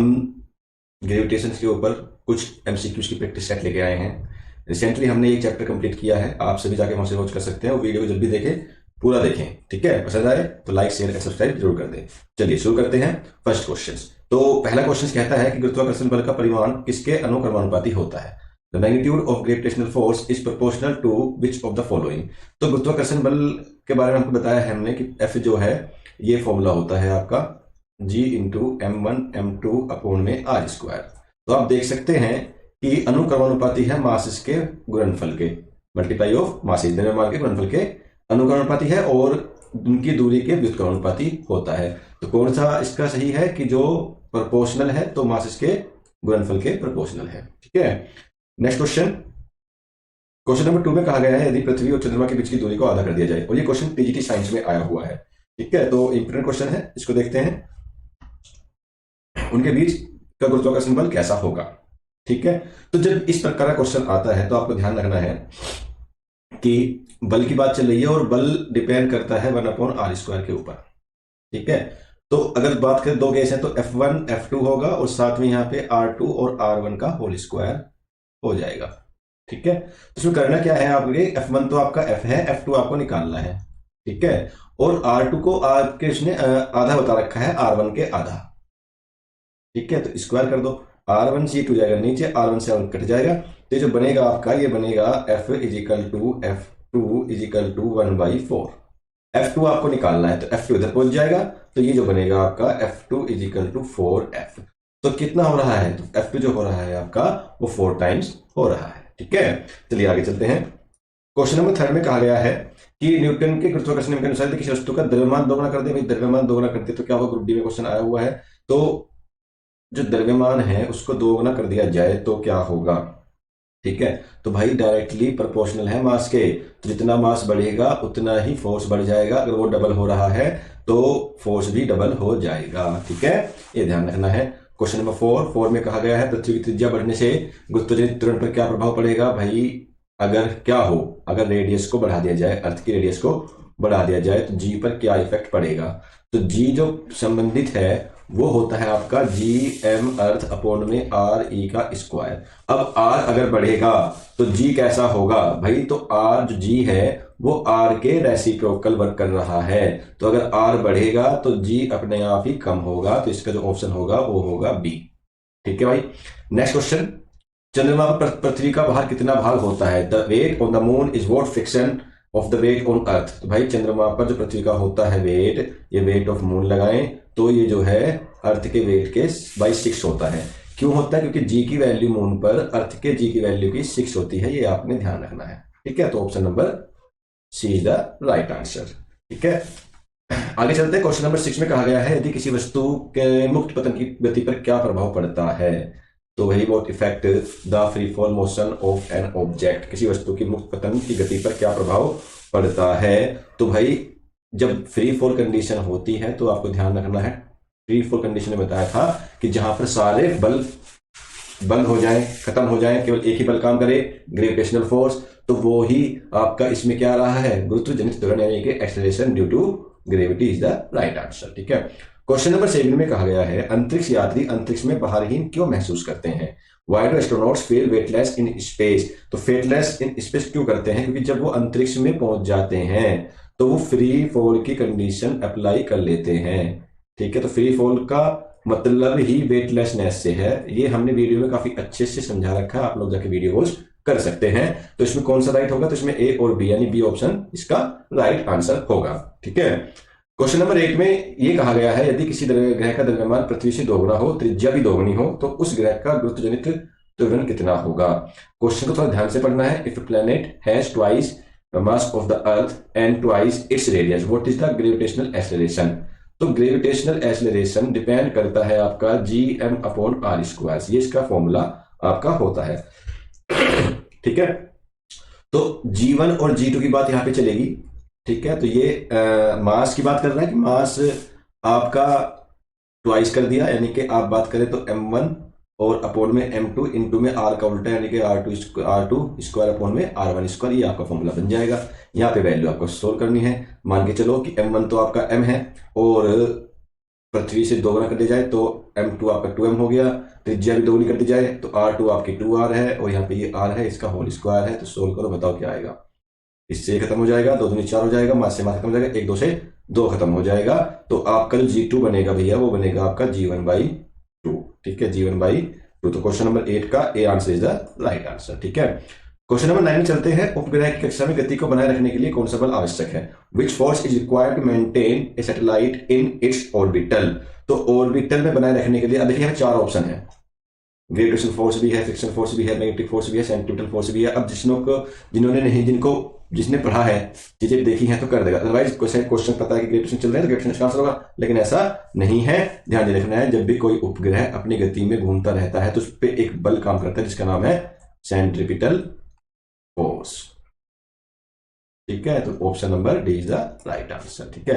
हम ग्रेविटेशन के ऊपर कुछ एमसीक्यूज की प्रैक्टिस सेट लेके आए हैं। रिसेंटली हमने एक चैप्टर कंप्लीट किया है, आप सभी जाके वहां से वॉच कर सकते हैं और वीडियो को जब भी देखें पूरा देखें। ठीक है, पसंद आए तो लाइक शेयर एंड सब्सक्राइब जरूर कर दें। चलिए शुरू करते हैं फर्स्ट क्वेश्चन। तो पहला क्वेश्चन कहता है कि गुरुत्वाकर्षण बल का परिमाण किसके अनुक्रमानुपाती होता है? The magnitude of gravitational force is proportional to which of the following. तो गुरुत्वाकर्षण बल के बारे में आपको बताया है हमने कि एफ जो है ये फॉर्मूला होता है आपका G into M1 M2 upon में R स्क्वायर। तो आप देख सकते हैं कि अनुक्रमानुपाती है मास के गुणनफल के, मल्टीप्लाई ऑफ मासेस द्रव्यमान के गुणनफल के अनुक्रमानुपाती है और उनकी दूरी के व्युत्क्रमानुपाती होता है। तो कौन सा इसका सही है कि जो प्रोपोर्शनल है तो मासेस के गुणनफल के प्रोपोर्शनल है। ठीक है, नेक्स्ट क्वेश्चन। क्वेश्चन नंबर 2 में कहा गया है यदि पृथ्वी और चंद्रमा के बीच की दूरी को आधा कर दिया जाए, और ये क्वेश्चन टीजीटी साइंस में आया हुआ है। ठीक है, तो इंपॉर्टेंट क्वेश्चन है, इसको देखते हैं। उनके बीच का गुरुत्वाकर्षण बल कैसा होगा? ठीक है, तो जब इस प्रकार का क्वेश्चन आता है तो आपको ध्यान रखना है कि बल की बात चल रही है और बल डिपेंड करता है 1/r स्क्वायर के ऊपर। ठीक है, तो अगर बात करें दो केस है तो F1 F2 होगा और साथ में यहाँ पे R2 और R1 का होल स्क्वायर हो जाएगा। ठीक है, तो इसमें करना क्या है आपके, F1 तो आपका F है, F2 आपको निकालना है। ठीक है, और R2 को आपके इसने आधा बता रखा है R1 के आधा। ठीक है, तो स्क्वायर कर दो, R1 से 2 जाएगा नीचे, R1 से 1 कट जाएगा, तो ये जो बनेगा आपका ये बनेगा F is equal to F2 is equal to 1/4। F2 आपको निकालना है तो F2 इधर पहुंच जाएगा, तो ये जो बनेगा आपका F2 इजिकल टू 4F। तो कितना हो रहा है, तो F2 जो हो रहा है आपका वो 4 टाइम्स हो रहा है। ठीक है, चलिए आगे चलते हैं। क्वेश्चन नंबर 3 में कहा गया है कि न्यूटन के गुरुत्वाकर्षण नियम के अनुसार किसी वस्तु का द्रव्यमान दोगुना कर दे। भाई द्रव्यमान दोगुना करते तो क्या होगा, ग्रुप डी में क्वेश्चन आया हुआ है। तो जो द्रव्यमान है उसको दोगुना कर दिया जाए तो क्या होगा? ठीक है, तो भाई डायरेक्टली प्रोपोर्शनल है मास के, तो जितना मास बढ़ेगा उतना ही फोर्स बढ़ जाएगा। अगर वो डबल हो रहा है तो फोर्स भी डबल हो जाएगा। ठीक है, ये ध्यान रखना है। क्वेश्चन नंबर 4 में कहा गया है पृथ्वी की त्रिज्या बढ़ने से गुरुत्वाकर्षण त्वरण पर क्या प्रभाव पड़ेगा? भाई अगर क्या हो, अगर रेडियस को बढ़ा दिया जाए, अर्थ की रेडियस को बढ़ा दिया जाए तो जी पर क्या इफेक्ट पड़ेगा? तो जी जो संबंधित है वो होता है आपका जी एम अर्थ अपॉन में आर ई का स्क्वायर। अब आर अगर बढ़ेगा तो जी कैसा होगा? भाई तो आर जो जी है वो आर के रेसिप्रोकल वर्क कर रहा है, तो अगर आर बढ़ेगा तो जी अपने आप ही कम होगा, तो इसका जो ऑप्शन होगा वो होगा बी। ठीक है भाई, नेक्स्ट क्वेश्चन। चंद्रमा पर पृथ्वी का भार कितना भाग होता है? The weight on the moon is what fraction of the weight on earth. तो भाई चंद्रमा पर जो पृथ्वी का होता है वेट, ये वेट ऑफ मून लगाएं तो ये जो है अर्थ के वेट के बाई 6 होता है। क्यों होता है? क्योंकि जी की वैल्यू मून पर अर्थ के जी की वैल्यू की 6 होती है, ये आपने ध्यान रखना है। ठीक है, तो option number C is the right answer. ठीक है, आगे चलते हैं। क्वेश्चन नंबर 6 में कहा गया है यदि किसी वस्तु के मुक्त पतन की गति पर क्या प्रभाव पड़ता है? तो वही what effect the free fall motion of an object. किसी वस्तु की मुक्त पतन की गति पर क्या प्रभाव पड़ता है? तो भाई जब फ्री फॉल कंडीशन होती है तो आपको ध्यान रखना है, फ्री फॉल कंडीशन में बताया था कि जहां पर सारे बल बंद हो जाए, खत्म हो जाए, केवल एक ही बल काम करे, ग्रेविटेशनल फोर्स, तो वो ही आपका इसमें क्या रहा है, गुरुत्व जनित त्वरण यानी कि acceleration due to gravity is the right answer. ठीक है, क्वेश्चन नंबर 7 में कहा गया है अंतरिक्ष यात्री अंतरिक्ष में बाहरहीन क्यों महसूस करते हैं? Why do astronauts feel weightless in space. तो वेटलेस इन स्पेस क्यों करते हैं? क्योंकि जब वो अंतरिक्ष में पहुंच जाते हैं तो वो फ्री फॉल की कंडीशन अप्लाई कर लेते हैं। ठीक है, तो फ्री फॉल का मतलब ही वेटलेसनेस से है, ये हमने वीडियो में काफी अच्छे से समझा रखा है, आप लोग जाके वीडियो वॉच कर सकते हैं। तो इसमें कौन सा राइट होगा? तो इसमें ए और बी यानी बी ऑप्शन इसका राइट आंसर होगा। ठीक है, क्वेश्चन नंबर 8 में ये कहा गया है यदि किसी ग्रह का द्रव्यमान पृथ्वी से दोगुना हो, त्रिज्या भी दोगुनी हो, तो उस ग्रह का गुरुत्वजनित त्वरण कितना होगा? क्वेश्चन को थोड़ा ध्यान से पढ़ना है। If planet has twice mass of the earth and twice its radius what is the gravitational acceleration. तो ग्रेविटेशनल एक्सेलरेशन डिपेंड करता है आपका G M upon R square, ये इसका फॉर्मूला आपका होता है। ठीक है, तो G1 और G2 की बात यहां पे चलेगी। ठीक है, तो ये मास की बात कर रहा है कि मास आपका ट्वाइस कर दिया, यानी कि आप बात करें तो M1 और अपॉन में M2 इंटू में R का उल्टा यानी कि R2 स्क्वायर अपॉन में R1 स्क्वायर, ये आपका फॉर्मूला बन जाएगा। यहाँ पे वैल्यू आपको सोल्व करनी है। मान के चलो कि M1 तो आपका M है और पृथ्वी से दोगुना कर दिया जाए तो m2 आपका 2m हो गया, त्रिज्या भी दोगुनी कर दी जाए तो r2 आपकी 2r है, और यहाँ पे ये r है, इसका होल स्क्वायर है। तो सोल्व करो, बताओ क्या आएगा। इससे खत्म हो जाएगा, 2 दूनी 4 हो जाएगा, मास से मास खत्म हो जाएगा, 1 2 से 2 खत्म हो जाएगा। तो आपका जो g2 बनेगा भैया वो बनेगा आपका g1/2। ठीक है, g1/2। तो क्वेश्चन नंबर 8 का A answer is the right answer. ठीक है, क्वेश्चन नंबर 9 में चलते हैं। उपग्रह की कक्षा में गति को बनाए रखने के लिए कौन सा बल आवश्यक है? Which force is required to maintain a satellite in its orbital. तो ऑर्बिटल में बनाए रखने के लिए, अब देखिए यहाँ 4 ऑप्शन है। ग्रेविटेशन फोर्स भी है, फ्रिक्शन फोर्स भी है, मैग्नेटिक फोर्स भी है, सेंट्रीफ्यूगल फोर्स भी है। अब जिसने पढ़ा है, चीजें देखी हैं तो कर देगा, अदरवाइज क्वेश्चन पता है कि ग्रेविटेशन चल रहा है तो ग्रेविटेशन का आंसर होगा, लेकिन ऐसा नहीं है। ध्यान दे रखना है, जब भी कोई उपग्रह अपनी गति में घूमता रहता है तो उस पर एक बल काम करता है जिसका नाम है सेंट्रीपिटल फोर्स। ठीक है, तो option number D is the right answer. ठीक है,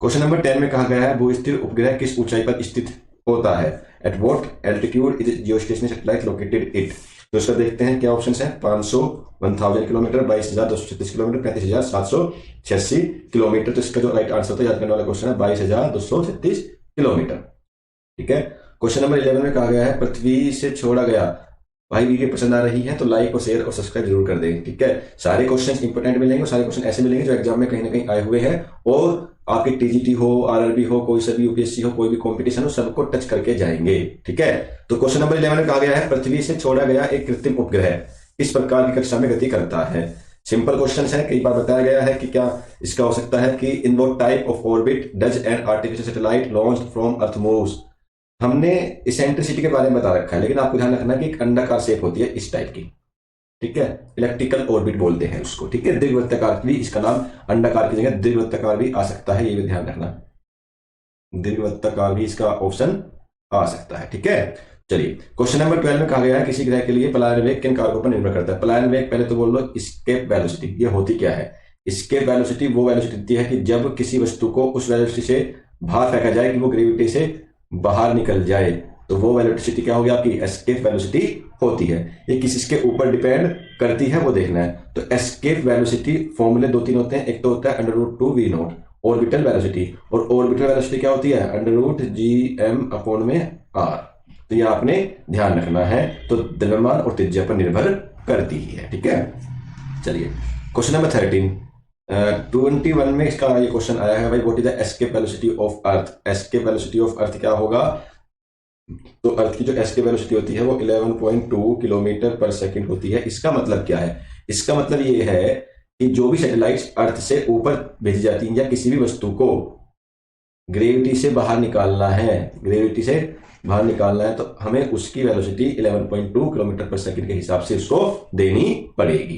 क्वेश्चन नंबर 10 में कहा गया है भूस्थिर उपग्रह किस ऊंचाई पर स्थित होता है? At what altitude is geostationary satellite located it. तो इसका देखते हैं क्या ऑप्शन है। 500, 1000 किलोमीटर, 22,236 किलोमीटर, 35,786 किलोमीटर। तो इसका जो राइट आंसर होता है, याद करने वाला क्वेश्चन है, 22,236 किलोमीटर। ठीक है, क्वेश्चन नंबर 11 में कहा गया है पृथ्वी से छोड़ा गया। भाई वीडियो पसंद आ रही है तो लाइक और शेयर और सब्सक्राइब जरूर कर दें। ठीक है, सारे क्वेश्चन इंपोर्टेंट मिलेंगे और सारे क्वेश्चन ऐसे मिलेंगे जो एग्जाम में कहीं ना कहीं आए हुए हैं, और आपके टीजीटी हो, आरआरबी हो, कोई सा भी यूपीएससी हो, कोई भी कंपटीशन हो, सबको टच करके जाएंगे। ठीक है, तो क्वेश्चन नंबर 11 में कहा गया है पृथ्वी से छोड़ा गया एक कृत्रिम उपग्रह इस प्रकार की कक्षा में गति करता है। सिंपल क्वेश्चन है, कई बार बताया गया है कि क्या इसका हो सकता है कि in what type of orbit does an artificial satellite launched from earth moves. हमने इसेंट्रिसिटी के बारे में बता रखा है, लेकिन आपको ध्यान रखना कि एक अंडाकार शेप होती है इस टाइप की। ठीक है, इलेक्ट्रिकल ऑर्बिट बोलते हैं उसको। ठीक है, दीर्घवृत्ताकार भी, इसका नाम अंडाकार की जगह दीर्घवृत्ताकार भी आ सकता है, ये भी ध्यान रखना। दीर्घवृत्ताकार भी इसका ऑप्शन आ सकता है। ठीक है, चलिए क्वेश्चन नंबर 12 में कहा गया है किसी ग्रह के लिए पलायन वेग किन कारकों पर निर्भर करता है? पलायन वेग पहले तो बोल लो एस्केप वेलोसिटी। ये होती क्या है? एस्केप वेलोसिटी वो वेलोसिटी होती है कि जब किसी वस्तु को उस वेलोसिटी से बाहर फेंका जाए कि वो ग्रेविटी से बाहर निकल जाए, तो वो वेलोसिटी क्या होगी आपकी? एस्केप वेलोसिटी होती है। ये किसके ऊपर डिपेंड करती है वो देखना है। तो एस्केप वेलोसिटी फॉर्मूले 2-3 होते हैं। एक तो होता है √2v0 ऑर्बिटल वेलोसिटी, और ऑर्बिटल वेलोसिटी क्या होती है? √gm/r। तो ये आपने ध्यान रखना है। तो द्रव्यमान और त्रिज्या पर निर्भर करती है। ठीक है, चलिए क्वेश्चन नंबर 13 21 में इसका ये क्वेश्चन आया है भाई, what is the escape velocity of earth. Escape velocity of earth क्या होगा? तो अर्थ की जो एस्केप वेलोसिटी होती है वो 11.2 किलोमीटर पर सेकंड होती है। इसका मतलब क्या है? इसका मतलब ये है कि जो भी सैटेलाइट्स अर्थ से ऊपर भेजी जाती हैं या किसी भी वस्तु को ग्रेविटी से बाहर निकालना है, ग्रेविटी से बाहर निकालना है, तो हमें उसकी वेलोसिटी 11.2 किलोमीटर पर सेकंड के हिसाब से उसको देनी पड़ेगी।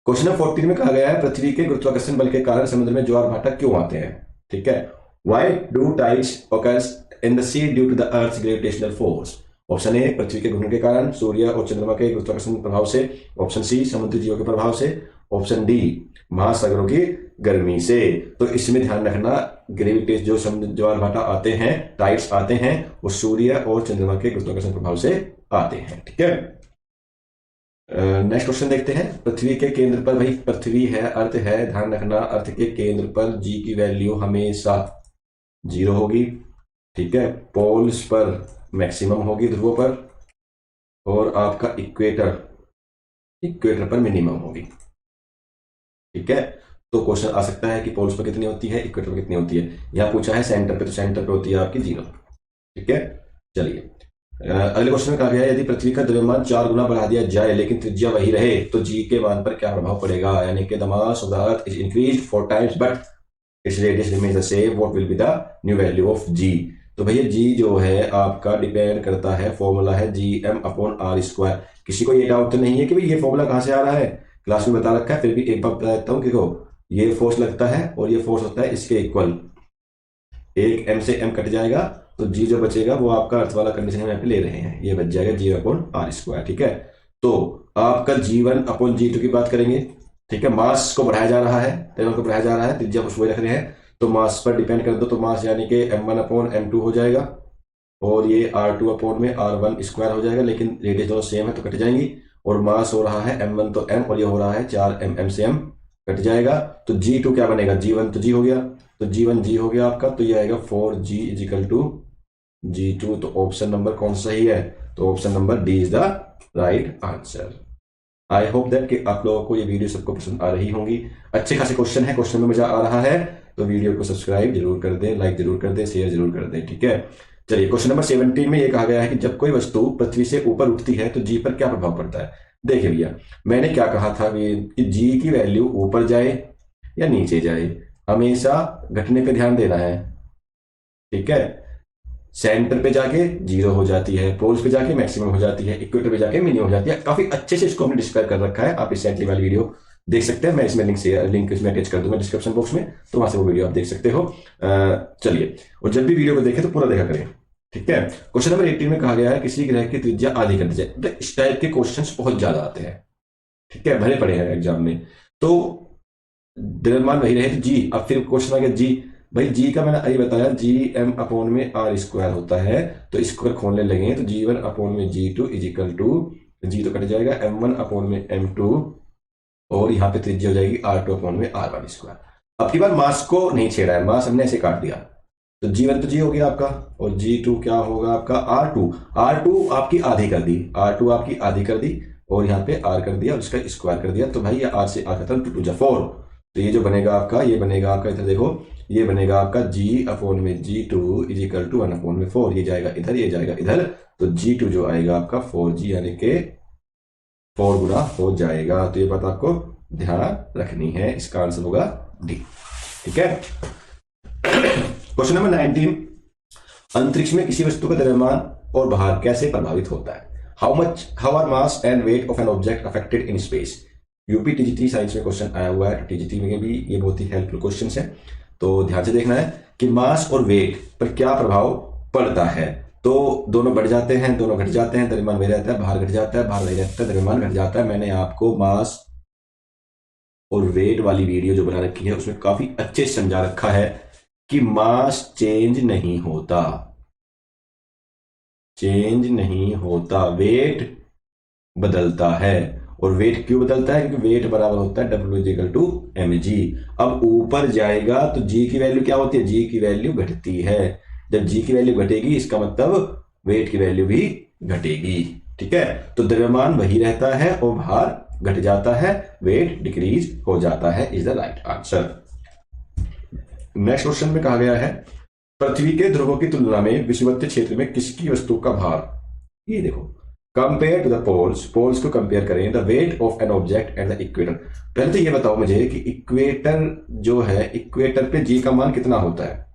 क्वेश्चन नंबर 14 में कहा गया है पृथ्वी के गुरुत्वाकर्षण बल के कारण समुद्र में ज्वार भाटा क्यों आते हैं? ठीक है, why do tides occurs in the sea due to the earth's gravitational force. Option A पृथ्वी के घूमने के कारण, सूर्य और चंद्रमा के गुरुत्वाकर्षण प्रभाव से, ऑप्शन सी समुद्री जीवों के प्रभाव से, ऑप्शन डी महासागरों की गर्मी से। तो इसमें ध्यान रखना, ग्रेविटेशन जो ज्वार भाटा आते हैं, टाइड्स आते हैं, वो सूर्य और चंद्रमा के गुरुत्वाकर्षण प्रभाव से आते हैं। ठीक है, नेक्स्ट क्वेश्चन देखते हैं। पृथ्वी के केंद्र पर, भाई पृथ्वी है, अर्थ है, ध्यान रखना अर्थ के केंद्र पर जी की वैल्यू हमेशा 0 होगी। ठीक है, पोल्स पर मैक्सिमम होगी, ध्रुवों पर, और आपका इक्वेटर पर मिनिमम होगी। ठीक है, तो क्वेश्चन आ सकता है कि पोल्स पर कितनी होती है, इक्वेटर पर कितनी होती है। यहां पूछा है सेंटर पे, तो सेंटर पे होती है आपकी 0। ठीक है, चलिए अगले क्वेश्चन में कहा गया है यदि पृथ्वी का द्रव्यमान 4 गुना बढ़ा दिया जाए लेकिन त्रिज्या वही रहे तो जी के मान पर क्या प्रभाव पड़ेगा? यानी कि the mass of the earth is increased 4 times but its radius remains the same, what will be the new value of G. तो भैया जी जो है आपका डिपेंड करता है, फॉर्मूला है gm/r²। किसी को ये डाउट तो नहीं है कि भाई ये फॉर्मूला कहां से आ रहा है, क्लास में बता रखा है, फिर भी एक बार बता देता हूँ कि ये फोर्स लगता है और ये फोर्स होता है इसके इक्वल, एक m से m कट जाएगा, तो g जो बचेगा वो आपका अर्थ वाला कंडीशन हम यहाँ पे ले रहे हैं, ये बच जाएगा g/r²। ठीक है, तो आपका g1/g2 की बात करेंगे। ठीक है, मास को बढ़ाया जा रहा है, टेबल को बढ़ाया जा रहा है, त्रिज्या को वही रख रहे हैं, तो मास पर डिपेंड कर दो, तो मास यानी कि m1/m2 हो जाएगा, और ये r2/r1² हो जाएगा, लेकिन रेडियस दोनों सेम है तो कट जाएंगी, और मास हो रहा है m1 तो m, और ये हो रहा है 4 mm से m कट जाएगा, तो g2 क्या बनेगा? g1 तो g हो गया, तो G1 G हो गया आपका, तो ये आएगा 4G is equal to G2। तो ऑप्शन नंबर कौन सा सही है? तो option number D is the right answer. I hope that कि आप लोगों को ये वीडियो सबको पसंद आ रही होंगी। अच्छे खासे क्वेश्चन है, क्वेश्चन में मजा आ रहा है तो वीडियो को सब्सक्राइब जरूर कर दें, लाइक जरूर कर दें, शेयर जरूर कर दें, ठीक है। चलिए क्वेश्चन नंबर 17 में ये कहा गया है कि जब कोई वस्तु पृथ्वी से ऊपर उठती है तो जी पर क्या प्रभाव पड़ता है। देखिए भैया, मैंने क्या कहा था कि जी की वैल्यू ऊपर जाए या नीचे जाए, हमेशा घटने पे ध्यान देना है, ठीक है। सेंटर पे जाके जीरो हो जाती है, पोल्स पे जाके मैक्सिमम हो जाती है, इक्वेटर पे जाके मिनिमम हो जाती है। काफी अच्छे से इसको हमने डिस्क्राइब कर रखा है, आप इस सेंटली वाली वीडियो देख सकते हैं। मैं इसमें लिंक इसमें अटैच कर दूंगा डिस्क्रिप्शन बॉक्स में, तो वहां से वो वीडियो आप देख सकते हो। चलिए, और जब भी वीडियो को देखें तो पूरा देखा करें, ठीक है। क्वेश्चन नंबर 18 में कहा गया है किसी ग्रह की त्रिज्या आधी कर दी जाए। तो इस टाइप के क्वेश्चंस बहुत ज्यादा आते हैं, ठीक है, भरे पड़े हैं एग्जाम में। तो द्रव्यमान वही रहे तो जी, अब फिर क्वेश्चन आ गया जी, भाई जी का मैंने अभी बताया जी एम अपॉन में आर स्क्वायर होता है, तो स्क्वायर खोलने लगे तो G1 अपॉन में G2 इज इक्वल टू, जी तो कट जाएगा, M1 अपॉन में M2, और यहाँ पे त्रिज्या हो जाएगी R2 अपॉन में R1 स्क्वायर। अब की बार मास को नहीं छेड़ा है, मास हमने ऐसे काट दिया, तो G1 तो जी हो गया आपका, और G2 क्या होगा आपका R2। R2 आपकी आधी कर दी, R2 आपकी आधी कर दी, और यहाँ पे R कर दिया और इसका स्क्वायर कर दिया, तो भाई ये R से R खत्म, 2 2 4। तो ये जो बनेगा आपका, ये बनेगा आपका, इधर देखो, ये बनेगा आपका G अपॉन में G2 is equal to 1 upon में 4। ये जाएगा इधर, ये जाएगा इधर, तो G2 जो आएगा आपका 4G यानी के 4 गुना हो जाएगा। तो ये बात आपको ध्यान रखनी है, इसका आंसर होगा डी, ठीक है। क्वेश्चन नंबर 19, अंतरिक्ष में किसी वस्तु का द्रव्यमान और भार कैसे प्रभावित होता है। How are mass and weight of an object affected in space. UP TGT science में क्वेश्चन आया हुआ है, टीजीटी में भी ये बहुत ही हेल्पफुल क्वेश्चन है, तो ध्यान से देखना है कि मास और वेट पर क्या प्रभाव पड़ता है। तो दोनों बढ़ जाते हैं, दोनों घट जाते हैं, द्रव्यमान वही रहता है, भार घट जाता है, भार वही रहता है, द्रव्यमान घट जाता है। मैंने आपको मास और वेट वाली वीडियो जो बना रखी है उसमें काफी अच्छे से समझा रखा है कि मास चेंज नहीं होता, चेंज नहीं होता, वेट बदलता है। और वेट क्यों बदलता है? क्योंकि वेट बराबर होता है W=mg। अब ऊपर जाएगा तो जी की वैल्यू क्या होती है? जी की वैल्यू घटती है। जब जी की वैल्यू घटेगी इसका मतलब वेट की वैल्यू भी घटेगी, ठीक है। तो द्रव्यमान वही रहता है और भार घट जाता है, वेट डिक्रीज हो जाता है, is the right answer. Next question में कहा गया है पृथ्वी के ध्रुवों की तुलना में विषुवतीय क्षेत्र में किसकी वस्तु का भार, ये देखो, compare to the poles, poles को कंपेयर करें, the weight of an object at the equator. पहले तो ये बताओ मुझे कि इक्वेटर जो है, इक्वेटर पे जी का मान कितना होता है?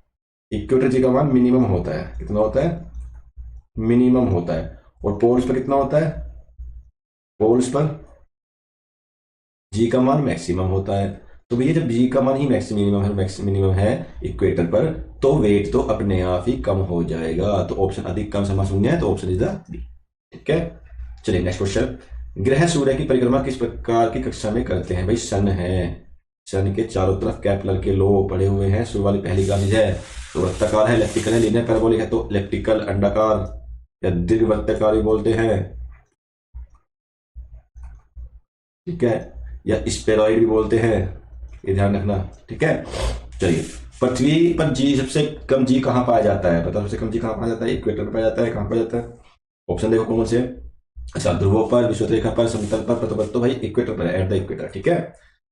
इक्वेटर जी का मान मिनिमम होता है, कितना होता है? मिनिमम होता है। और पोल्स पर कितना होता है? पोल्स पर जी का मान मैक्सिमम होता है। तो भैया जब जी का मान ही मिनिमम है इक्वेटर पर, तो वेट तो अपने आप ही कम हो जाएगा। तो ऑप्शन अधिक कम समा शून्य है, तो ऑप्शन इज द बी, ठीक है। चलिए नेक्स्ट क्वेश्चन, ग्रह सूर्य की परिक्रमा किस प्रकार की कक्षा में करते हैं? भाई सन है, सन के चारों तरफ कैपिटल के लो पड़े हुए हैं। सूर्य वाली पहली क्लास है, तो वृत्ताकार है, इलेक्ट्रिकल है, लीनियर पैराबोलिक है, तो इलेक्ट्रिकल अंडाकार या दीर्घवृत्ताकार भी बोलते हैं, ठीक है, या स्पेरॉइड भी बोलते हैं, ये ध्यान रखना, ठीक है। चलिए, पृथ्वी पर जी सबसे कम जी कहाँ पाया जाता है? पता सबसे कम जी कहाँ पाया जाता है? इक्वेटर पर पाया जाता है। कहाँ पाया जाता है? ऑप्शन देखो कौन से। अच्छा, ध्रुवों पर, विषुवरेखा पर, समतल पर, प्रतल पर, तो भाई इक्वेटर पर, एट द इक्वेटर, ठीक है।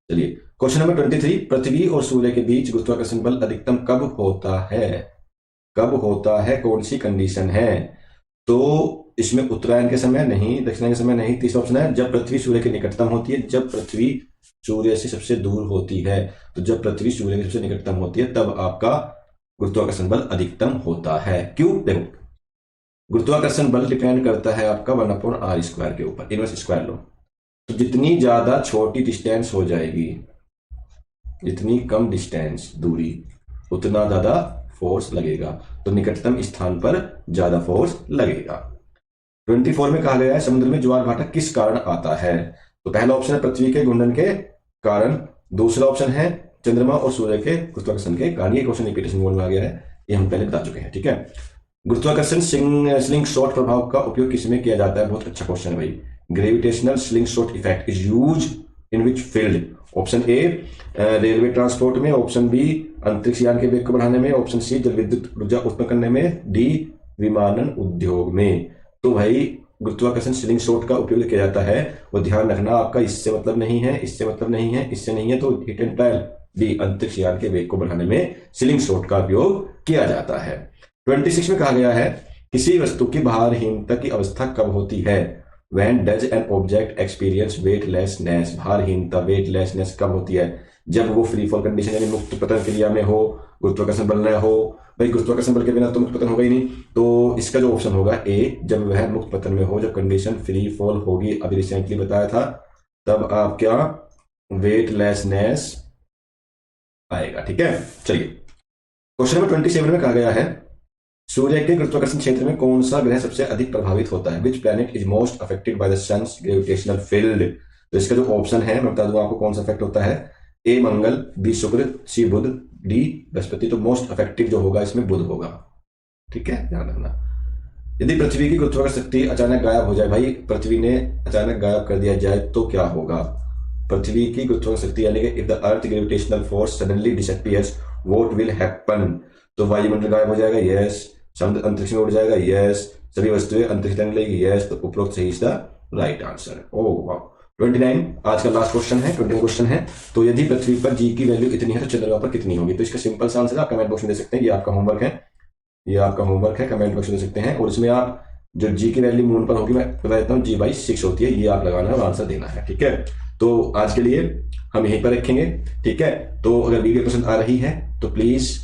चलिए क्वेश्चन नंबर 23, पृथ्वी और सूर्य के बीच गुरुत्वाकर्षण बल अधिकतम कब होता है? कब होता है? कौन सी कंडीशन है? तो इसमें उत्तरायण के समय नहीं, दक्षिणायन के समय नहीं। तीसरा ऑप्शन है जब पृथ्वी सूर्य के निकटतम होती है, जब पृथ्वी सूर्य से सबसे दूर होती है। तो जब पृथ्वी सूर्य के सबसे निकटतम होती है तब आपका गुरुत्वाकर्षण बल अधिकतम होता है। क्यों? देखो, गुरुत्वाकर्षण बल डिपेंड करता है आपका 1/r² के ऊपर, इनवर्स स्क्वायर लो। तो जितनी ज्यादा छोटी डिस्टेंस हो जाएगी, जितनी कम डिस्टेंस दूरी, उतना ज्यादा फोर्स लगेगा, तो निकटतम स्थान पर ज्यादा फोर्स लगेगा। 24 में कहा गया है समुद्र में ज्वार भाटा किस कारण आता है? तो पहला ऑप्शन है पृथ्वी के घूर्णन के कारण, दूसरा ऑप्शन है चंद्रमा और सूर्य के गुरुत्वाकर्षण के कारण। ये क्वेश्चन रिपीटेशन मोड में आ गया है, ये हम पहले बता चुके हैं, ठीक है। गुरुत्वाकर्षण स्लिंग शॉट प्रभाव का उपयोग किसमें किया जाता है? बहुत अच्छा क्वेश्चन है भाई। Gravitational sling shot effect is use in which field option A railway transport में, ऑप्शन बी अंतरिक्ष यान के वेग को बढ़ाने में, ऑप्शन सी जल विद्युत ऊर्जा उत्पन्न करने में, डी विमानन उद्योग में। तो भाई गुरुत्वाकर्षण स्लिंग शॉट का उपयोग किया जाता है, वो ध्यान रखना, आपका इससे मतलब नहीं है, इससे मतलब नहीं है, इससे नहीं है, तो हिट एंड ट्रायल डी अंतरिक्ष यान के वेग को बढ़ाने में स्लिंग शॉट का उपयोग किया जाता है। 26 में कहा गया है किसी वस्तु की भारहीनता की अवस्था कब होती है? When does an object experience weightlessness? भारहीनता वेटलेसनेस कब होती है? जब वो फ्री फॉल कंडीशन यानी मुक्त पतन क्रिया में हो, गुरुत्वाकर्षण बल न हो। भाई गुरुत्वाकर्षण बल के बिना तो मुक्त पतन होगा ही नहीं, तो इसका जो ऑप्शन होगा ए, जब वह मुक्त पतन में हो, जब कंडीशन फ्री फॉल होगी, अभी रिसेंटली बताया था, तब आप क्या वेटलेसनेस आएगा। ठीक है, चलिए क्वेश्चन नंबर 27 में कहा गया है सूर्य के गुरुत्वाकर्षण क्षेत्र में कौन सा ग्रह सबसे अधिक प्रभावित होता है? Which planet is most affected by the sun's gravitational field? तो इसका जो ऑप्शन है मैं बता दूं आपको कौन सा अफेक्ट होता है। ए मंगल, बी शुक्र, सी बुध, डी बृहस्पति। तो मोस्ट अफेक्टिव जो होगा इसमें बुध होगा। ठीक है, ध्यान रखना। यदि पृथ्वी की गुरुत्वाकर्षण शक्ति अचानक गायब हो जाए, भाई पृथ्वी ने अचानक गायब कर दिया जाए तो क्या होगा? पृथ्वी की गुरुत्वाकर्षण शक्ति यानी कि if the earth gravitational force suddenly disappears what will happen? तो वायुमंडल गायब हो जाएगा, यस। समुद्र अंतरिक्ष में उड़ जाएगा, यस। सभी वस्तुएं अंतरिक्ष में लेगी, यस। तो उपरोक्त सही इज द राइट आंसर। ओह वाह। 29 आज का लास्ट क्वेश्चन है, 20 क्वेश्चन है। तो यदि पृथ्वी पर जी की वैल्यू इतनी है तो चंद्रमा पर कितनी होगी? तो इसका सिंपल सा आंसर आप कमेंट बॉक्स में दे सकते हैं। ये आपका होमवर्क है, ये आपका होमवर्क है, कमेंट बॉक्स में दे सकते हैं। और इसमें आप जो जी की वैल्यू मून पर होगी, मैं बता देता हूँ, G/6 होती है, ये आप लगाना है और आंसर देना है। ठीक है, तो आज के लिए हम यहीं पर रखेंगे। ठीक है, तो अगर वीडियो पसंद आ रही है तो प्लीज